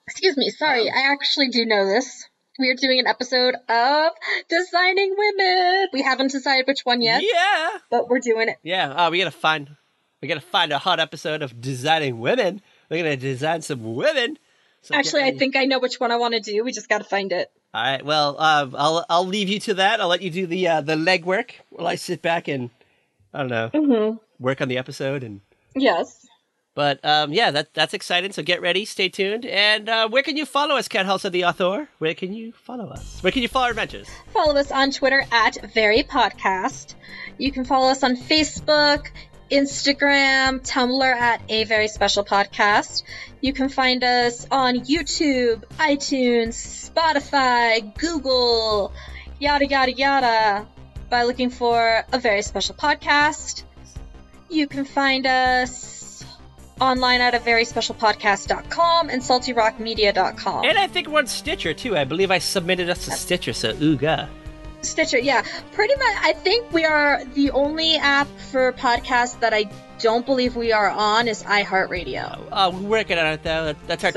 Excuse me, sorry, I actually do know this. We are doing an episode of Designing Women. We haven't decided which one yet. Yeah. But we're doing it. Yeah, we gotta find a hot episode of Designing Women. We're gonna design some women. So actually, I think I know which one I want to do. We just gotta find it. All right, well, I'll leave you to that. I'll let you do the legwork while I sit back and, I don't know, work on the episode. And yes. But, yeah, that's exciting, so get ready, stay tuned, and where can you follow us, Cat House of the Author? Where can you follow us? Where can you follow our adventures? Follow us on Twitter at VeryPodcast. You can follow us on Facebook, Instagram, Tumblr at A Very Special Podcast. You can find us on YouTube, iTunes, Spotify, Google, yada yada yada, by looking for A Very Special Podcast. You can find us online at averyspecialpodcast.com and saltyrockmedia.com. And I think we're on Stitcher, too. I believe I submitted us to Stitcher, so ooga. Stitcher, yeah. Pretty much, I think we are the only app for podcasts that I don't believe we are on is iHeartRadio. We're working on it, though. That's it's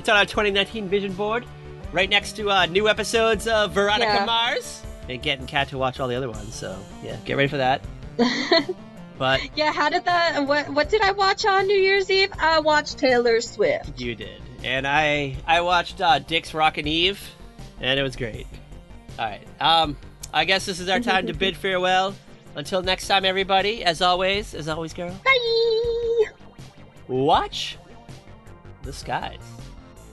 on our 2019 vision board, right next to new episodes of Veronica Mars, and getting Cat to watch all the other ones, so yeah, get ready for that. But yeah, how did that? What did I watch on New Year's Eve? I watched Taylor Swift. You did, and I watched Dick's Rockin' Eve, and it was great. All right, I guess this is our time to bid farewell. Until next time, everybody. As always, girl. Bye. Watch the skies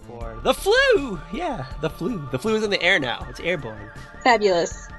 for the flu. Yeah, the flu. The flu is in the air now. It's airborne. Fabulous.